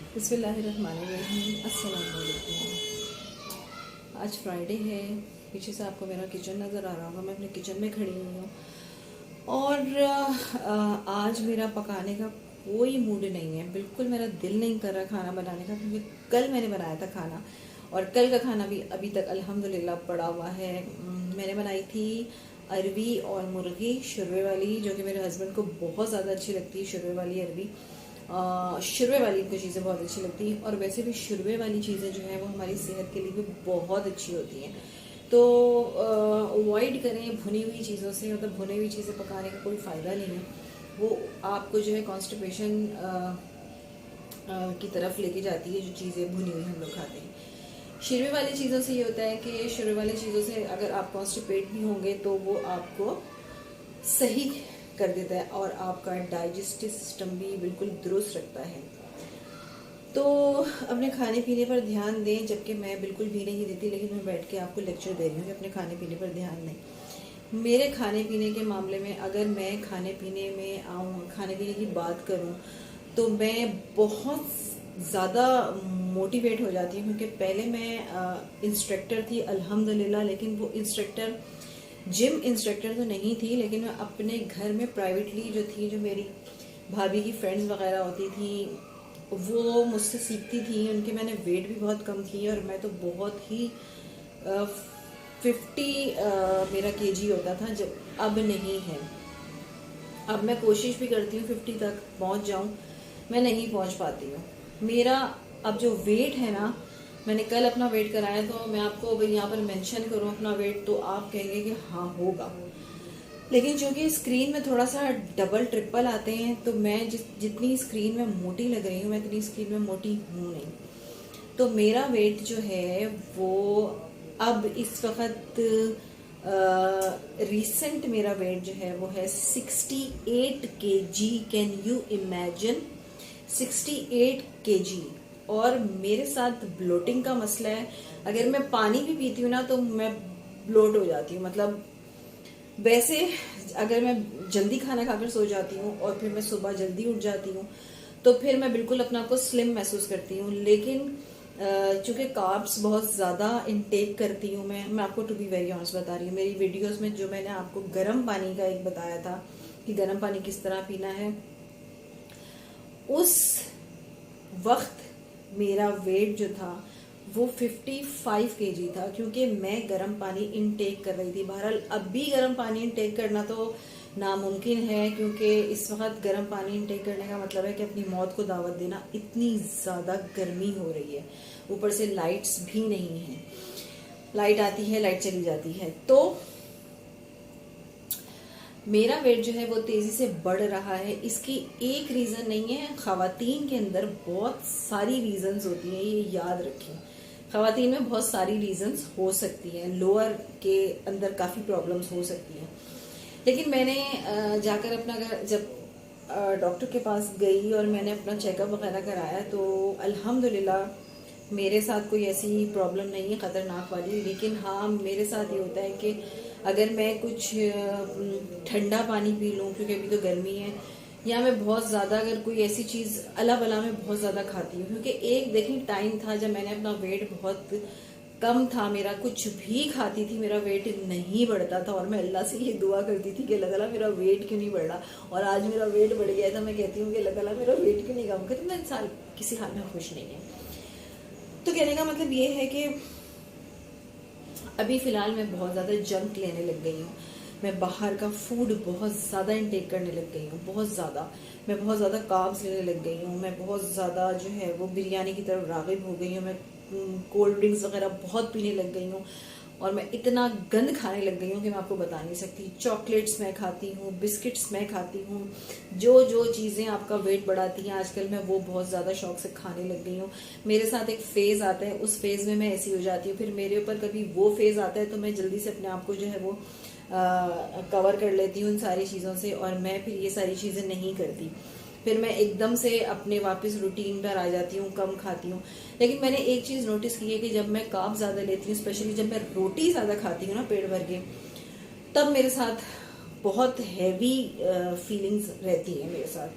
बिस्मिल्लाहिर्रहमानिर्रहीम। अस्सलाम वालेकुम। आज फ्राइडे है। पीछे से आपको मेरा किचन नज़र आ रहा होगा। मैं अपने किचन में खड़ी हुई हूँ और आज मेरा पकाने का कोई मूड नहीं है। बिल्कुल मेरा दिल नहीं कर रहा खाना बनाने का, क्योंकि कल मैंने बनाया था खाना और कल का खाना भी अभी तक अल्हम्दुलिल्लाह पड़ा हुआ है। मैंने बनाई थी अरवी और मुर्गी शुरवे वाली, जो कि मेरे हस्बैंड को बहुत ज़्यादा अच्छी लगती है। शुरवे वाली अरवी, शुरवे वाली इनको चीज़ें बहुत अच्छी लगती हैं और वैसे भी शुरवे वाली चीज़ें जो हैं वो हमारी सेहत के लिए भी बहुत अच्छी होती हैं। तो अवॉइड करें भुनी हुई चीज़ों से, मतलब भुनी हुई चीज़ें पकाने का कोई फ़ायदा नहीं है। वो आपको जो है कॉन्स्टिपेशन की तरफ लेके जाती है, जो चीज़ें भुनी हुई हम लोग खाते हैं। शुरवे वाली चीज़ों से ये होता है कि शुरवे वाली चीज़ों से अगर आप कॉन्स्टिपेट भी होंगे तो वो आपको सही कर देता है और आपका डाइजेस्टिव सिस्टम भी बिल्कुल दुरुस्त रखता है। तो अपने खाने पीने पर ध्यान दें, जबकि मैं बिल्कुल भी नहीं देती, लेकिन मैं बैठ के आपको लेक्चर दे रही हूँ कि अपने खाने पीने पर ध्यान दें। मेरे खाने पीने के मामले में अगर मैं खाने पीने में आऊँ, खाने पीने की बात करूँ, तो मैं बहुत ज़्यादा मोटिवेट हो जाती हूँ, क्योंकि पहले मैं इंस्ट्रक्टर थी अल्हम्दुलिल्लाह, लेकिन वो इंस्ट्रक्टर जिम इंस्ट्रक्टर तो नहीं थी, लेकिन मैं अपने घर में प्राइवेटली जो थी, जो मेरी भाभी की फ्रेंड्स वगैरह होती थी, वो मुझसे सीखती थी। उनके मैंने वेट भी बहुत कम किए और मैं तो बहुत ही 50 मेरा केजी होता था, जब अब नहीं है। अब मैं कोशिश भी करती हूँ 50 तक पहुँच जाऊँ, मैं नहीं पहुँच पाती हूँ। मेरा अब जो वेट है ना, मैंने कल अपना वेट कराया, तो मैं आपको अगर यहाँ पर मेंशन करूँ अपना वेट तो आप कहेंगे कि हाँ होगा, लेकिन चूंकि स्क्रीन में थोड़ा सा डबल ट्रिपल आते हैं, तो मैं जितनी स्क्रीन में मोटी लग रही हूँ, मैं इतनी स्क्रीन में मोटी हूँ नहीं। तो मेरा वेट जो है वो अब इस वक्त रिसेंट मेरा वेट जो है वो है 68 kg। Can you imagine, 68 kg। और मेरे साथ ब्लोटिंग का मसला है। अगर मैं पानी भी पीती हूँ ना तो मैं ब्लोट हो जाती हूँ। मतलब वैसे अगर मैं जल्दी खाना खाकर सो जाती हूँ और फिर मैं सुबह जल्दी उठ जाती हूँ तो फिर मैं बिल्कुल अपने आप को स्लिम महसूस करती हूँ। लेकिन चूंकि कार्ब्स बहुत ज़्यादा इनटेक करती हूँ मैं आपको टू बी वेरी ऑनेस्ट बता रही हूँ। मेरी वीडियोस में जो मैंने आपको गर्म पानी का एक बताया था कि गर्म पानी किस तरह पीना है, उस वक्त मेरा वेट जो था वो 55 kg था, क्योंकि मैं गर्म पानी इनटेक कर रही थी। बहरहाल अब भी गर्म पानी इनटेक करना तो नामुमकिन है, क्योंकि इस वक्त गर्म पानी इनटेक करने का मतलब है कि अपनी मौत को दावत देना। इतनी ज़्यादा गर्मी हो रही है, ऊपर से लाइट्स भी नहीं है, लाइट आती है लाइट चली जाती है। तो मेरा वेट जो है वो तेजी से बढ़ रहा है। इसकी एक रीजन नहीं है, खवातीन के अंदर बहुत सारी रीजंस होती हैं, ये याद रखें। खवातीन में बहुत सारी रीजंस हो सकती हैं, लोअर के अंदर काफ़ी प्रॉब्लम्स हो सकती हैं। लेकिन मैंने जाकर अपना जब डॉक्टर के पास गई और मैंने अपना चेकअप वगैरह कराया तो अल्हम्दुलिल्लाह मेरे साथ कोई ऐसी प्रॉब्लम नहीं है ख़तरनाक वाली। लेकिन हाँ, मेरे साथ ये होता है कि अगर मैं कुछ ठंडा पानी पी लूँ, क्योंकि अभी तो गर्मी है, या मैं बहुत ज़्यादा अगर कोई ऐसी चीज़ अला बला में बहुत ज़्यादा खाती हूँ, क्योंकि एक देखिए टाइम था जब मैंने अपना वेट बहुत कम था, मेरा कुछ भी खाती थी मेरा वेट नहीं बढ़ता था और मैं अल्लाह से ये दुआ करती थी कि अल्लाह ताला मेरा वेट क्यों नहीं बढ़ रहा। और आज मेरा वेट बढ़ गया था, मैं कहती हूँ कि अल्लाह ताला मेरा वेट क्यों नहीं कम करती। मैं इंसान किसी हाल में खुश नहीं है। तो कहने का मतलब ये है कि अभी फ़िलहाल मैं बहुत ज़्यादा जंक लेने लग गई हूँ। मैं बाहर का फूड बहुत ज़्यादा इंटेक करने लग गई हूँ, बहुत ज़्यादा। मैं बहुत ज़्यादा कार्ब्स लेने लग गई हूँ। मैं बहुत ज़्यादा जो है वो बिरयानी की तरफ राग़िब हो गई हूँ। मैं कोल्ड ड्रिंक्स वगैरह बहुत पीने लग गई हूँ और मैं इतना गंद खाने लग गई हूँ कि मैं आपको बता नहीं सकती। चॉकलेट्स मैं खाती हूँ, बिस्किट्स मैं खाती हूँ, जो जो चीज़ें आपका वेट बढ़ाती हैं आजकल मैं वो बहुत ज़्यादा शौक से खाने लग गई हूँ। मेरे साथ एक फेज़ आता है, उस फेज़ में मैं ऐसी हो जाती हूँ। फिर मेरे ऊपर कभी वो फेज़ आता है तो मैं जल्दी से अपने आप को जो है वो कवर कर लेती हूँ उन सारी चीज़ों से, और मैं फिर ये सारी चीज़ें नहीं करती। फिर मैं एकदम से अपने वापस रूटीन पर आ जाती हूँ, कम खाती हूँ। लेकिन मैंने एक चीज़ नोटिस की है कि जब मैं कार्ब ज़्यादा लेती हूँ, स्पेशली जब मैं रोटी ज़्यादा खाती हूँ ना पेट भर के, तब मेरे साथ बहुत हैवी फीलिंग्स रहती है मेरे साथ।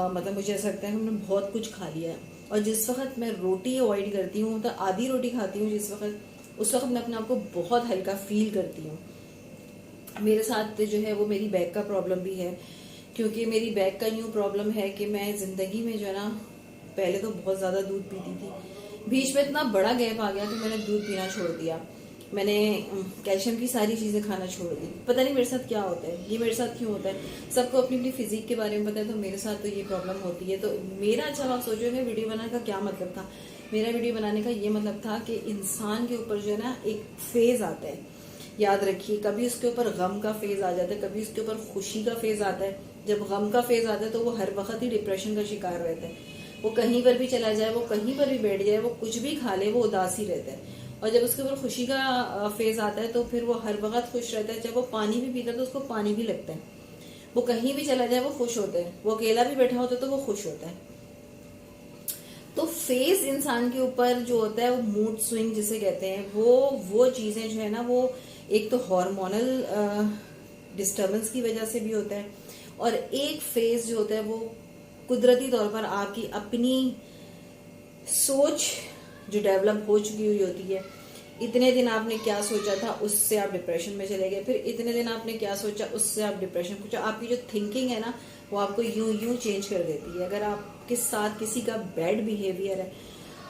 मतलब मुझे ऐसा लगता है कि मैंने बहुत कुछ खा लिया है। और जिस वक्त मैं रोटी अवॉइड करती हूँ, तो आधी रोटी खाती हूँ जिस वक्त, उस वक्त मैं अपने आप को बहुत हल्का फील करती हूँ। मेरे साथ जो है वो मेरी बैक का प्रॉब्लम भी है, क्योंकि मेरी बैक का यूँ प्रॉब्लम है कि मैं ज़िंदगी में जो है ना, पहले तो बहुत ज़्यादा दूध पीती थी, बीच में इतना बड़ा गैप आ गया कि मैंने दूध पीना छोड़ दिया, मैंने कैल्शियम की सारी चीज़ें खाना छोड़ दी। पता नहीं मेरे साथ क्या होता है, ये मेरे साथ क्यों होता है। सबको अपनी अपनी फिजिक के बारे में पता है, तो मेरे साथ तो ये प्रॉब्लम होती है। तो मेरा, अच्छा आप सोचोगे वीडियो बनाने का क्या मतलब था, मेरा वीडियो बनाने का ये मतलब था कि इंसान के ऊपर जो है ना एक फेज आता है, याद रखिए, कभी उसके ऊपर गम का फेज आ जाता है, कभी उसके ऊपर खुशी का फेज आता है। जब गम का फेज आता है तो वो हर वक्त ही डिप्रेशन का शिकार रहता है, वो कहीं पर भी चला जाए, वो कहीं पर भी बैठ जाए, वो कुछ भी खा ले, वो उदास ही रहता है। और जब उसके ऊपर खुशी का फेज आता है तो फिर वो हर वक्त खुश रहता है। जब वो पानी भी पीता है तो उसको पानी भी लगता है, वो कहीं भी चला जाए वो खुश होता है, वो अकेला भी बैठा होता है तो वो खुश होता है। तो फेज इंसान के ऊपर जो होता है वो मूड स्विंग जिसे कहते हैं, वो चीजें जो है ना, वो एक तो हार्मोनल डिस्टर्बेंस की वजह से भी होता है, और एक फेज जो होता है वो कुदरती तौर पर आपकी अपनी सोच जो डेवलप हो चुकी हुई होती है। इतने दिन आपने क्या सोचा था, उससे आप डिप्रेशन में चले गए, फिर इतने दिन आपने क्या सोचा, उससे आप डिप्रेशन में, आपकी जो थिंकिंग है ना वो आपको यूं यूं चेंज कर देती है। अगर आपके साथ किसी का बैड बिहेवियर है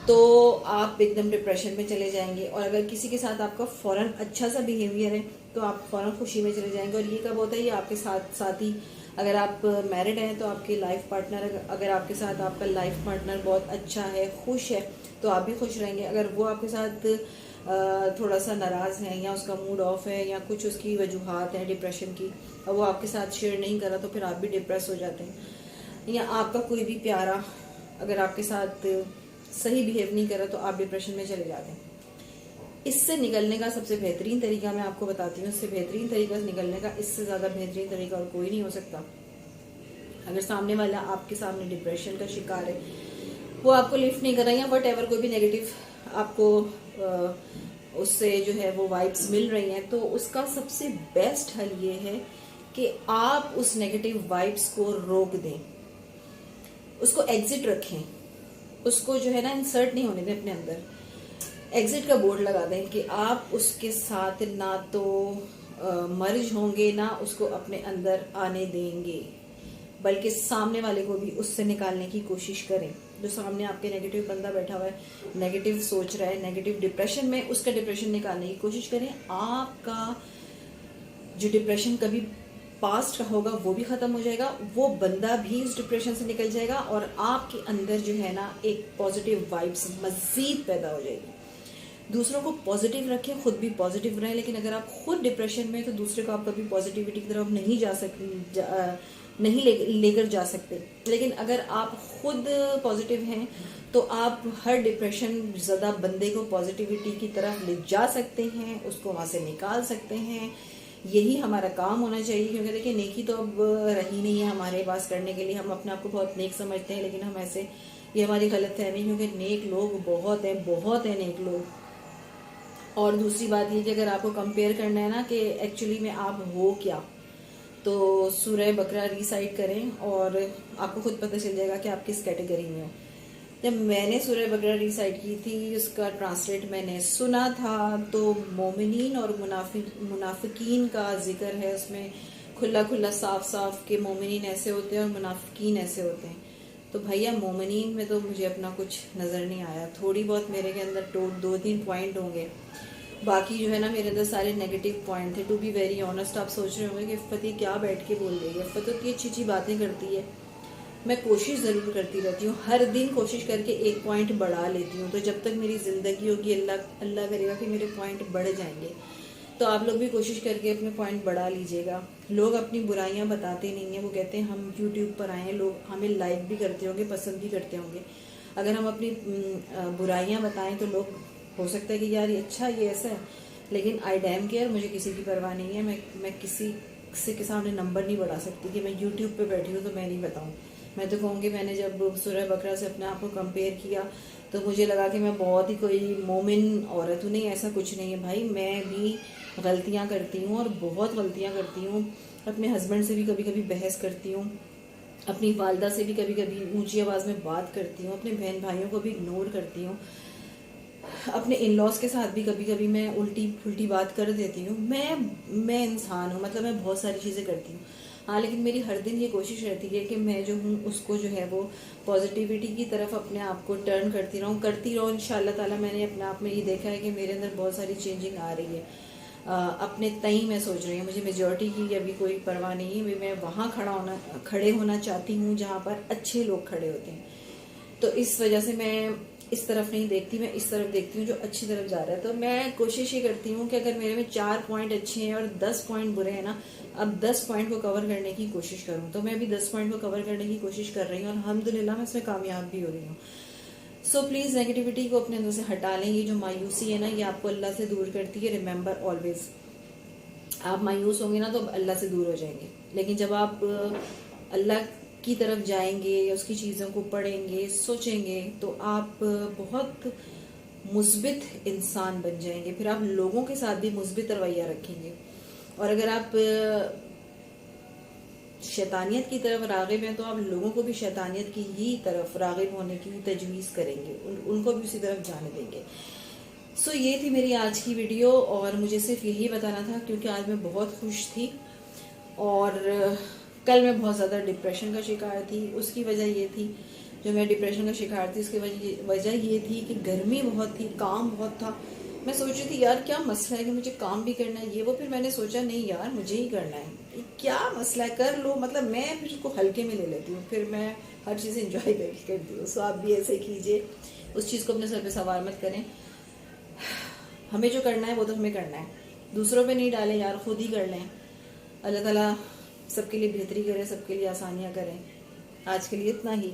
तो आप एकदम डिप्रेशन में चले जाएंगे, और अगर किसी के साथ आपका फौरन अच्छा सा बिहेवियर है तो आप फौरन खुशी में चले जाएंगे। और ये कब होता है, ये आपके साथ साथ ही, अगर आप मैरिड हैं तो आपके लाइफ पार्टनर, अगर आपके साथ आपका लाइफ पार्टनर बहुत अच्छा है, खुश है, तो आप भी खुश रहेंगे। अगर वो आपके साथ थोड़ा सा नाराज है, या उसका मूड ऑफ है, या कुछ उसकी वजूहात हैं डिप्रेशन की, और वो आपके साथ शेयर नहीं करा, तो फिर आप भी डिप्रेस हो जाते हैं। या आपका कोई भी प्यारा अगर आपके साथ सही बिहेव नहीं करा तो आप डिप्रेशन में चले जाते हैं। इससे निकलने का सबसे बेहतरीन तरीका मैं आपको बताती हूँ, इससे बेहतरीन तरीका निकलने का, इससे ज़्यादा बेहतरीन तरीका और कोई नहीं हो सकता। अगर सामने वाला आपके सामने डिप्रेशन का शिकार है, वो आपको लिफ्ट नहीं कर रहा, या वट एवर कोई भी नेगेटिव आपको उससे जो है वो वाइब्स मिल रही हैं, तो उसका सबसे बेस्ट हल ये है कि आप उस नेगेटिव वाइब्स को रोक दें, उसको एग्जिट रखें, उसको जो है ना इंसर्ट नहीं होने दें अपने अंदर। एग्जिट का बोर्ड लगा दें कि आप उसके साथ ना तो मर्ज होंगे, ना उसको अपने अंदर आने देंगे, बल्कि सामने वाले को भी उससे निकालने की कोशिश करें। जो सामने आपके नेगेटिव बंदा बैठा हुआ है, नेगेटिव सोच रहा है, नेगेटिव डिप्रेशन में, उसका डिप्रेशन निकालने की कोशिश करें। आपका जो डिप्रेशन कभी पास्ट का होगा वो भी खत्म हो जाएगा, वो बंदा भी इस डिप्रेशन से निकल जाएगा, और आपके अंदर जो है ना एक पॉजिटिव वाइब्स मजीद पैदा हो जाएगी। दूसरों को पॉजिटिव रखें, खुद भी पॉजिटिव रहें। लेकिन अगर आप खुद डिप्रेशन में, तो दूसरे को आप कभी पॉजिटिविटी की तरफ नहीं लेकर जा सकते। लेकिन अगर आप खुद पॉजिटिव हैं तो आप हर डिप्रेशन ज़्यादा बंदे को पॉजिटिविटी की तरफ ले जा सकते हैं, उसको वहाँ से निकाल सकते हैं। यही हमारा काम होना चाहिए, क्योंकि देखिए नेकी तो अब रही नहीं है हमारे पास करने के लिए। हम अपने आप को बहुत नेक समझते हैं, लेकिन हम ऐसे, ये हमारी गलत फहमी, क्योंकि नेक लोग बहुत हैं नेक लोग। और दूसरी बात ये कि अगर आपको कंपेयर करना है ना कि एक्चुअली में आप हो क्या, तो सूरह बकरा रीसाइट करें और आपको खुद पता चल जाएगा कि आप किस कैटेगरी में हो। जब मैंने सूरह बकरा रीसाइट की थी, उसका ट्रांसलेट मैंने सुना था, तो मोमिनीन और मुनाफिकीन का जिक्र है उसमें, खुला खुला साफ साफ के मोमिनीन ऐसे होते हैं और मुनाफिकीन ऐसे होते हैं। तो भैया मोमिनीन में तो मुझे अपना कुछ नज़र नहीं आया, थोड़ी बहुत मेरे के अंदर 2-3 पॉइंट होंगे, बाकी जो है ना मेरे अंदर सारे नेगेटिव पॉइंट थे। टू बी वेरी ऑनेस्ट, आप सोच रहे होंगे कि फतेह क्या बैठ के बोल रही है, फतेह तो अच्छी अच्छी बातें करती है। मैं कोशिश ज़रूर करती रहती हूँ, हर दिन कोशिश करके एक पॉइंट बढ़ा लेती हूँ। तो जब तक मेरी ज़िंदगी होगी, अल्लाह करेगा कि मेरे पॉइंट बढ़ जाएंगे। तो आप लोग भी कोशिश करके अपने पॉइंट बढ़ा लीजिएगा। लोग अपनी बुराइयां बताते नहीं हैं, वो कहते हैं हम यूट्यूब पर आए हैं, लोग हमें लाइक भी करते होंगे, पसंद भी करते होंगे। अगर हम अपनी बुराइयां बताएं तो लोग, हो सकता है कि यार ये अच्छा, ये ऐसा है, लेकिन आई डैम केयर, मुझे किसी की परवाह नहीं है। मैं किसी से के सामने नंबर नहीं बढ़ा सकती कि मैं यूट्यूब पे बैठी हूँ तो मैं नहीं बताऊँ। मैं तो कहूँगी, मैंने जब सूरह बकरा से अपने आप को कंपेयर किया तो मुझे लगा कि मैं बहुत ही कोई मोमिन औरत हूँ। नहीं, ऐसा कुछ नहीं है भाई, मैं भी गलतियाँ करती हूँ और बहुत गलतियाँ करती हूँ। अपने हस्बैंड से भी कभी कभी बहस करती हूँ, अपनी वालदा से भी कभी कभी ऊंची आवाज़ में बात करती हूँ, अपने बहन भाइयों को भी इग्नोर करती हूँ, अपने इन लॉज के साथ भी कभी कभी मैं उल्टी फुल्टी बात कर देती हूँ। मैं इंसान हूँ, मतलब मैं बहुत सारी चीज़ें करती हूँ। हाँ, लेकिन मेरी हर दिन ये कोशिश रहती है कि मैं जो हूँ उसको जो है वो पॉजिटिविटी की तरफ अपने आप को टर्न करती रहूँ इंशाल्लाह ताला। मैंने अपने आप में ये देखा है कि मेरे अंदर बहुत सारी चेंजिंग आ रही है। अपने तई मैं सोच रही हूँ, मुझे मेजॉरिटी की अभी कोई परवाह नहीं है, मैं वहाँ खड़े होना चाहती हूँ जहाँ पर अच्छे लोग खड़े होते हैं। तो इस वजह से मैं इस तरफ नहीं देखती, मैं इस तरफ देखती हूँ जो अच्छी तरफ जा रहा है। तो मैं कोशिश ये करती हूँ कि अगर मेरे में 4 पॉइंट अच्छे हैं और 10 पॉइंट बुरे हैं ना, अब 10 पॉइंट को कवर करने की कोशिश करूँ। तो मैं अभी 10 पॉइंट को कवर करने की कोशिश कर रही हूँ और अल्हम्दुलिल्लाह मैं इसमें कामयाब भी हो रही हूँ। सो प्लीज़ नेगेटिविटी को अपने अंदर से हटा लें। ये जो मायूसी है ना, ये आपको अल्लाह से दूर करती है। रिमेंबर ऑलवेज, आप मायूस होंगे ना तो अल्लाह से दूर हो जाएंगे, लेकिन जब आप अल्लाह की तरफ जाएंगे या उसकी चीज़ों को पढ़ेंगे, सोचेंगे, तो आप बहुत मुस्बित इंसान बन जाएंगे। फिर आप लोगों के साथ भी मुस्बित रवैया रखेंगे। और अगर आप शैतानियत की तरफ रागिब हैं तो आप लोगों को भी शैतानियत की ही तरफ रागिब होने की तजवीज़ करेंगे, उनको भी उसी तरफ जाने देंगे। सो ये थी मेरी आज की वीडियो, और मुझे सिर्फ यही बताना था क्योंकि आज मैं बहुत खुश थी और कल मैं बहुत ज़्यादा डिप्रेशन का शिकार थी। उसकी वजह ये थी, जो मैं डिप्रेशन का शिकार थी उसकी वजह ये थी कि गर्मी बहुत थी, काम बहुत था। मैं सोच रही थी यार क्या मसला है कि मुझे काम भी करना है ये वो, फिर मैंने सोचा नहीं यार मुझे ही करना है, क्या मसला है, कर लो। मतलब मैं फिर उसको हल्के में ले लेती हूँ, फिर मैं हर चीज़ इंजॉय करके करती हूँ। सो आप भी ऐसे कीजिए, उस चीज़ को अपने सर पे सवार मत करें। हमें जो करना है वो तो हमें करना है, दूसरों पे नहीं डालें यार, खुद ही कर लें। अल्लाह ताला सबके लिए बेहतरी करे, सबके लिए आसानियाँ करें। आज के लिए इतना ही।